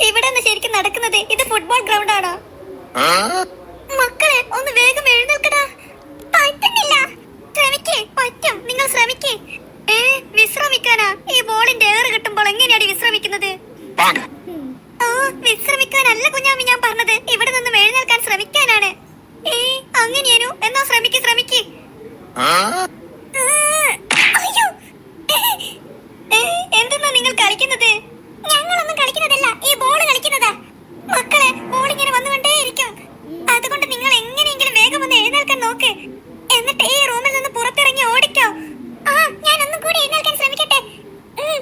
ഇവിടെ ശരിക്കും നടക്കുന്നത് ഇത് ഫുട്ബോൾ ഗ്രൗണ്ട് ആണോ? മക്കളെ ഒന്ന് വേഗം എഴുന്നേൽക്കടാ. പറ്റുന്നില്ല. ശ്രമിക്കേ, പറ്റും, നിങ്ങൾ ശ്രമിക്കേ. വിശ്രമിക്കാനാ? ഈ ബോളിന്റെ ഏറ് കിട്ടുമ്പോൾ എങ്ങനെയാണ് വിശ്രമിക്കുന്നത്? വിശ്രമിക്കാനല്ല കുഞ്ഞാമി ഞാൻ പറഞ്ഞത്, ഇവിടെ നിന്നും എഴുന്നേൽക്കാൻ ശ്രമിക്കാനാണ്. അങ്ങനെയാണോ? എന്നാ ശ്രമിക്ക് ശ്രമിക്ക്. എന്തെന്നാ നിങ്ങൾ കളിക്കുന്നത്? ഞങ്ങളൊന്നും കളിക്കുന്നതല്ല, ഈ ബോൾ കളിക്കുന്നതാ. മക്കളെ, ബോൾ ഇങ്ങനെ വന്നുകൊണ്ടേയിരിക്കും. അതുകൊണ്ട് നിങ്ങൾ എങ്ങനെയെങ്കിലും വേഗം ഒന്ന് എഴുന്നേൽക്കാൻ നോക്ക്. എന്നിട്ട് ഈ റൂമിൽ നിന്ന് പുറത്തിറങ്ങി ഓടിക്കോ. ഞാൻ ഒന്നും കൂടി എഴുന്നേൽക്കാൻ ശ്രമിക്കട്ടെ.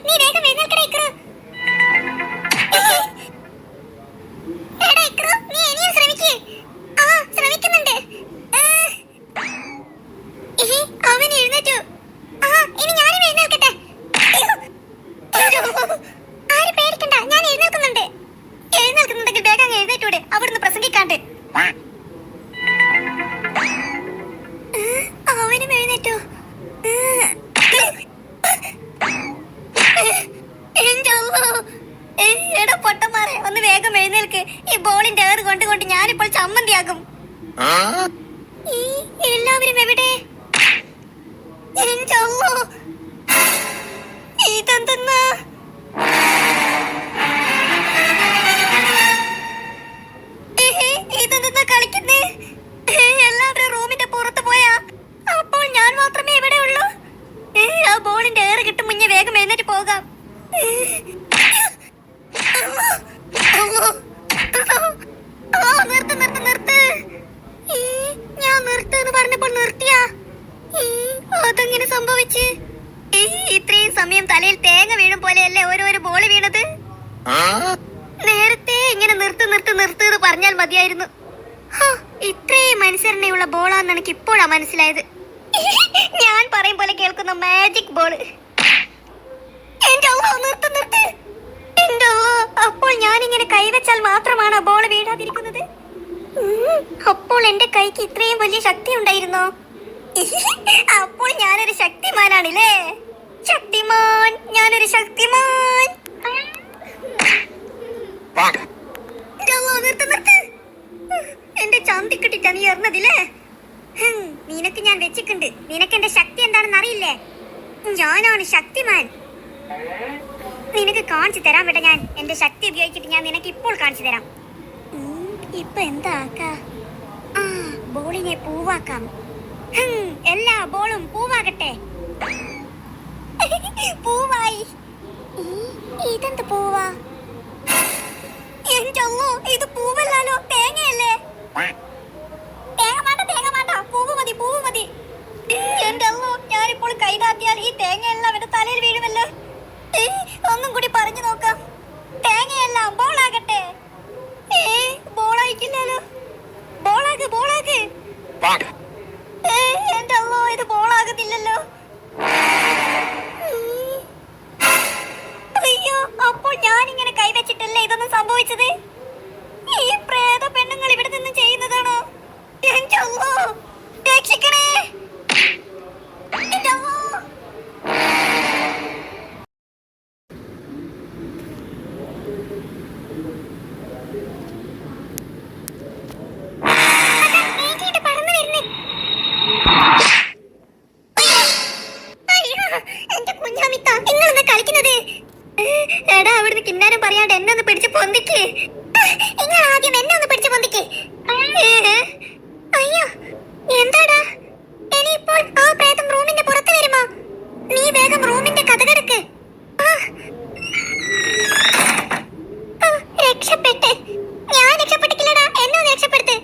നീ വേഗം എഴുന്നേൽക്കടേ ഇക്രു. എടാ ഇക്രു, നീ ഇനിയും ശ്രമിക്ക്. ശ്രമിക്കുന്നുണ്ട്. അവൻ എഴുന്നേറ്റു. ഇനി ഞാനും എഴുന്നേൽക്കട്ടെ. ആരും പേടിക്കണ്ട, ഞാൻ എഴുന്നേൽക്കുന്നുണ്ട്. എഴുന്നേൽക്കുന്നുണ്ടെങ്കിൽ വേഗം എഴുന്നേറ്റൂടെ, അവിടുന്ന് പ്രസംഗിക്കാണ്ട്. അവനും എഴുന്നേറ്റു. എടാ പൊട്ടന്മാരെ, ഒന്ന് വേഗം എഴുന്നേൽക്ക്. ഈ ബോളിന്റെ ഏറ് കൊണ്ട് ഞാനിപ്പോൾ ചമ്മന്തിയാകും. എല്ലാവരും എവിടെ? ഇതെന്തെന്നാ? ഇതെന്താ കളിക്കുന്നേ? എല്ലാവരും റൂമിന്റെ പുറത്ത് പോയാ? അപ്പോൾ ഞാൻ മാത്രമേ ഇവിടെ ഉള്ളൂ. ആ ബോളിന്റെ ഏറ് കിട്ടും മുന്നേ വേഗം എഴുന്നേറ്റ് പോകാം. നിർത്ത് നിർത്ത് നിർത്ത്. ഞാൻ നിർത്തുന്ന് പറഞ്ഞപ്പോൾ നിർത്തിയാ? അതെങ്ങനെ സംഭവിച്ച്? ഇത്രയും സമയം തലയിൽ തേങ്ങ വീണും പോലെയല്ലേ ഓരോരോ ബോള് വീണത്? നേരത്തെ ഇങ്ങനെ നിർത്ത് നിർത്ത് നിർത്ത് എന്ന് പറഞ്ഞാൽ മതിയായിരുന്നു. ഇത്രയും അനുസരണയുള്ള ബോളാന്ന് എനിക്ക് ഇപ്പോഴാ മനസ്സിലായത്. ഞാൻ പറയും പോലെ കേൾക്കുന്ന മാജിക് ബോള്. നിർത്ത് നിർത്ത്. അപ്പോൾ ഞാനിങ്ങനെ കൈവച്ചാൽ മാത്രമാണ് ബോൾ വീഴാതിരിക്കുന്നത്? അപ്പോൾ എന്റെ കൈക്ക് ഇത്രയും വലിയ ശക്തി ഉണ്ടായിരുന്നോ? അപ്പോൾ ഞാനൊരു ശക്തിമാനാണല്ലേ? ശക്തിമാൻ, ഞാനൊരു ശക്തിമാൻ. നിർത്ത് നിർത്ത്. എന്റെ ചന്തിക്കിട്ടിട്ടാ നീ എറിഞ്ഞതില്ലേ? നിനക്ക് ഞാൻ വെച്ചിട്ടുണ്ട്. നിനക്ക് എന്റെ ശക്തി എന്താണെന്ന് അറിയില്ലേ? ഞാനാണ് ശക്തിമാൻ. നിനക്ക് കാണിച്ചു തരാൻ വിട. ഞാൻ എന്റെ ശക്തി ഉപയോഗിച്ചിട്ട് ഞാൻ നിനക്ക് ഇപ്പോൾ കാണിച്ചു തരാം. ഇപ്പൊ എന്താ? ബോളിനെ പൂവാക്കാം. എല്ലാ ബോളും പൂവാകട്ടെ. പൂവായി. ഇതെന്ത് പൂവാ? ഇത് പൂവല്ലാലോ, തേങ്ങയല്ലേ? തേങ്ങ വേണ്ട, തേങ്ങ വേണ്ട, പൂവ് മതി, പൂവ് മതി. എന്റെ അല്ലോ, ഞാനിപ്പോൾ കൈതാത്തിയാൽ ഈ തേങ്ങയെല്ലാം എന്റെ തലയിൽ വീഴുമല്ലോ. ഒന്നും കൂടി പറഞ്ഞു നോക്കാം. തേങ്ങയെല്ലാം ബോളാകട്ടെ. ബോളായിക്കില്ലല്ലോ. ബോളാക്ക്, ബോളാക്ക്. എന്റെ അല്ലോ, ഇത് ബോളാകുന്നില്ലല്ലോ. അയ്യോ, അപ്പോൾ ഞാനിങ്ങനെ കൈവച്ചിട്ടല്ലേ ഇതൊന്നും സംഭവിച്ചത്? ഈ പ്രേത പെണ്ണുങ്ങൾ ഇവിടെ നിന്ന് ചെയ്യുന്നതാണോ? എന്റെ അല്ലോ, രക്ഷിക്കണേ. എന്റെ അല്ലോ. എടാ, അവിടുന്ന് കിന്നാരം പറയാണ്ട് എന്നെ ഒന്ന് പിടിച്ച് പൊന്തിക്ക്. നിങ്ങൾ ആദ്യം എന്നെ ഒന്ന് പിടിച്ച് പൊന്തിക്ക്. അയ്യോ, എന്താടാ? ഇനിയിപ്പോൾ ആ പ്രേതം റൂമിന്റെ പുറത്ത് വരുമോ? നീ വേഗം റൂമിന്റെ കതകടക്ക്. രക്ഷപ്പെട്ട്. ഞാൻ രക്ഷപ്പെട്ടിട്ടില്ലടാ, എന്നെ ഒന്ന് രക്ഷപ്പെടുത്ത്.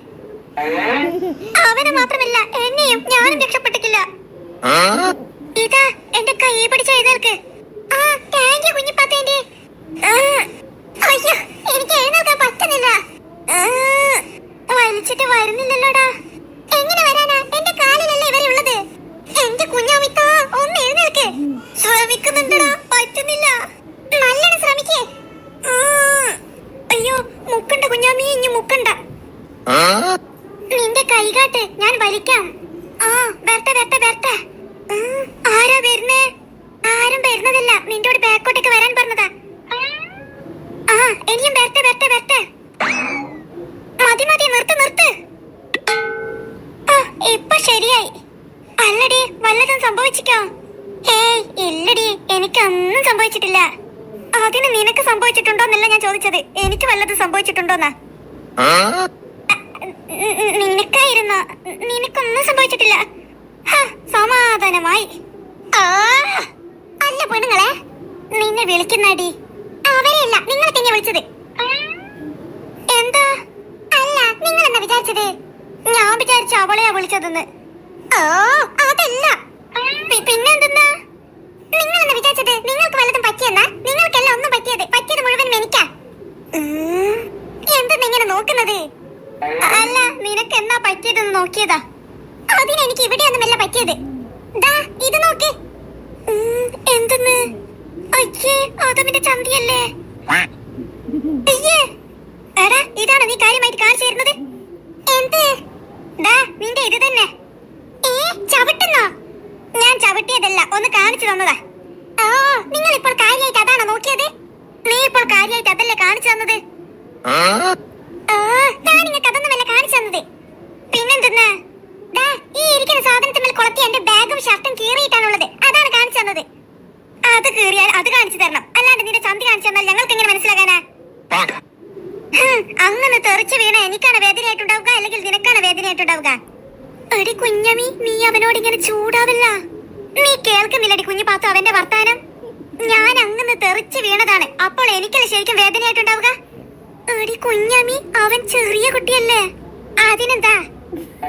അവനെ മാത്രമല്ല എന്നെയും ഞാനും രക്ഷപ്പെട്ടിട്ടില്ല. ഇതാ എന്റെ കൈ പിടിച്ച് എഴുന്നേൽക്ക്. കുഞ്ഞിപ്പാത്തേന്റെ. അയ്യോ, എനിക്ക് എഴുന്നേൽക്കാൻ പറ്റുന്നില്ല. വലിച്ചിട്ട് വരുന്നില്ലല്ലോടാ. എങ്ങനെ വരാനാ? എന്റെ കാലിലല്ലേ ഇവരുള്ളത്. എന്റെ കുഞ്ഞാമിത്ത, ഒന്ന് എഴുന്നേൽക്ക്. ശ്രമിക്കുന്നുണ്ടടാ, പറ്റുന്നില്ല. നല്ലോണം ശ്രമിക്കേ. അയ്യോ, മുക്കണ്ട കുഞ്ഞാമി, ഇനി മുക്കണ്ട. നിന്റെ കൈ കാട്ട്, ഞാൻ വലിക്കാം. വരട്ടെ വരട്ടെ വരട്ടെ. ആരാ വരുന്നേ? ആരും വരുന്നതല്ല, നിന്റെ ബാക്കോട്ടേക്ക് വരാൻ പറഞ്ഞതാ. ഇനിയും വരട്ടെ വരട്ടെ വരട്ടെ. മതി മതി, നിർത്ത് നിർത്ത്. ഇപ്പൊ ശരിയായി. അല്ലടി, വല്ലതും സംഭവിച്ചിക്കോ? ഏയ് ഇല്ലടി, എനിക്കൊന്നും സംഭവിച്ചിട്ടില്ല. അതിന് നിനക്ക് സംഭവിച്ചിട്ടുണ്ടോന്നല്ല ഞാൻ ചോദിച്ചത്, എനിക്ക് വല്ലതും സംഭവിച്ചിട്ടുണ്ടോന്നാ. നിനക്കായിരുന്നോ? നിനക്കൊന്നും സംഭവിച്ചിട്ടില്ല. സമാധാനമായി. അല്ല പെണ്ണുങ്ങളെ, നിന്നെ വിളിക്കുന്നടി. അവരെയല്ല, നിങ്ങളെ തന്നെ വിളിച്ചത്. എന്താ? അല്ല, നിങ്ങൾ എന്നാ വിചാരിച്ചത്? ഞാൻ വിചാരിച്ച അവളെയാ വിളിച്ചതെന്ന്. അതല്ല. പിന്നെന്തെന്നാ നിങ്ങൾ എന്നാ വിചാരിച്ചത്? നിങ്ങൾക്ക് വല്ലതും പറ്റിയെന്നാ? നിങ്ങൾക്കെല്ലാം ഒന്നും പറ്റിയത് മുഴുവൻ എനിക്കാ. എന്തെന്ന് ഇങ്ങനെ നോക്കുന്നത്? അല്ല, നിനക്ക് എന്നാ പറ്റിയതെന്ന് നോക്കിയതാ. അതിനെനിക്ക് ഇവിടെയൊന്നുമല്ല പറ്റിയത്. ദാ ഇത് നോക്ക്. എന്തെന്ന്? അയ്യേ, അതവന്റെ ചന്തിയല്ലേ. അയ്യേ, എടാ ഇതാണ് നീ കാര്യമായിട്ട് കാണിച്ചു തരുന്നത്? എന്ത്? ദാ നിന്റെ ഇത് തന്നെ. ചവിട്ടുന്നോ? ഞാൻ ചവിട്ടിയതല്ല, ഒന്ന് കാണിച്ചു തന്നതാ. നിങ്ങൾ ഇപ്പോൾ കാര്യമായിട്ട് അതാണോ നോക്കിയത്? നീ ഇപ്പോൾ കാര്യമായിട്ട് അതല്ലേ കാണിച്ചു തന്നത്? ഞാൻ നിങ്ങൾക്ക് അതൊന്നുമല്ല കാണിച്ചു തന്നത്. പിന്നെന്തെന്നാ? ദാ ഈ ഇരിക്കുന്ന സാധനത്തിന്മേൽ കൊളത്തി എന്റെ ബാഗും ഷർട്ടും കീറിയിട്ടാണുള്ളത്, അതാണ് കാണിച്ചു തന്നത്. അത് കീറിയാൽ അത് കാണിച്ചു തരണം, അല്ലാണ്ട് നിന്റെ ചന്തി കാണിച്ചു തന്നാൽ ഞങ്ങൾക്ക് എങ്ങനെ മനസ്സിലാകാനാ? അങ്ങനെ തെറിച്ചു വീണ എനിക്കാണ് വേദനയായിട്ടുണ്ടാവുക, അല്ലെങ്കിൽ നിനക്കാണ് വേദനയായിട്ടുണ്ടാവുക? എടി കുഞ്ഞമ്മി, നീ അവനോട് ഇങ്ങനെ ചൂടാവില്ല. നീ കേൾക്കുന്നില്ലടി കുഞ്ഞു പാത്തു അവന്റെ വർത്താനം. ഞാൻ അങ്ങനെ തെറിച്ചു വീണതാണ്, അപ്പോൾ എനിക്കല്ലേ ശരിക്കും വേദനയായിട്ടുണ്ടാവുക? എടി കുഞ്ഞമ്മി, അവൻ ചെറിയ കുട്ടിയല്ലേ, അതിനെന്താ?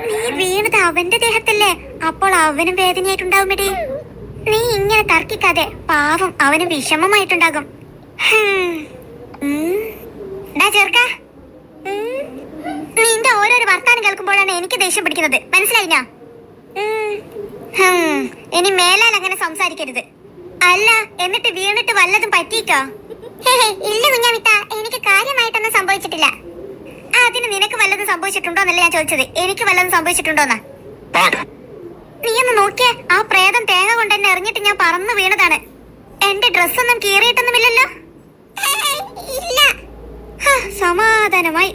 നീ വീണത് അവന്റെ ദേഹത്തല്ലേ, അപ്പോൾ അവനും വേദനയായിട്ടുണ്ടാവുമെടി. നീ ഇങ്ങനെ തർക്കിക്കാതെ, പാവം അവന് വിഷമമായിട്ടുണ്ടാകും. ചെറുക്ക, നിന്റെ ഓരോരോ വർത്താനം കേൾക്കുമ്പോഴാണ് എനിക്ക് ദേഷ്യം പിടിക്കുന്നത്, മനസ്സിലായിനാ? ഇനി മേലാൽ അങ്ങനെ സംസാരിക്കരുത്. അല്ല, എന്നിട്ട് വീണിട്ട് വല്ലതും പറ്റിയിക്കോ? ഇല്ല കുഞ്ഞാമിത്ത, എനിക്ക് കാര്യമായിട്ടൊന്നും സംഭവിച്ചിട്ടില്ല. അതിന് നിനക്ക് വല്ലതും സംഭവിച്ചിട്ടുണ്ടോന്നല്ല ഞാൻ ചോദിച്ചത്, എനിക്ക് വല്ലതും സംഭവിച്ചിട്ടുണ്ടോന്നാ. നീ ഒന്ന് നോക്കിയേ, ആ പ്രേതം തേങ്ങ കൊണ്ട് എന്നെ എറിഞ്ഞിട്ട് ഞാൻ പറന്നു വീണതാണ്. എന്റെ ഡ്രസ്സൊന്നും കീറിയിട്ടൊന്നുമില്ലല്ലോ? ഇല്ല. സമാധാനമായി.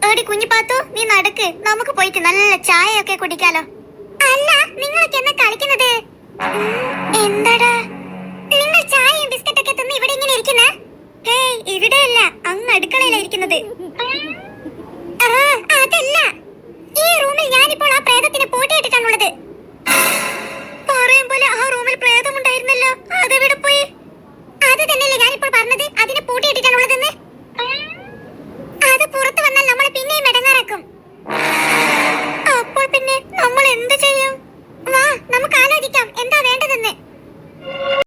എടി കുഞ്ഞിപ്പാത്തു, നീ നടക്ക്, നമുക്ക് പോയിട്ട് നല്ല ചായയൊക്കെ കുടിക്കാലോ. അല്ല, നിങ്ങളൊക്കെ എന്നാ കളിക്കുന്നത്? എന്താടാ നിങ്ങൾ ചായയും ബിസ്ക്കറ്റൊക്കെ തിന്ന് ഇവിടെ ഇങ്ങനെ ഇരിക്കുന്നേ? ഇവിടെയല്ല, അങ്ങ് അടുക്കളയിലാ ഇരിക്കുന്നത്. അതല്ല,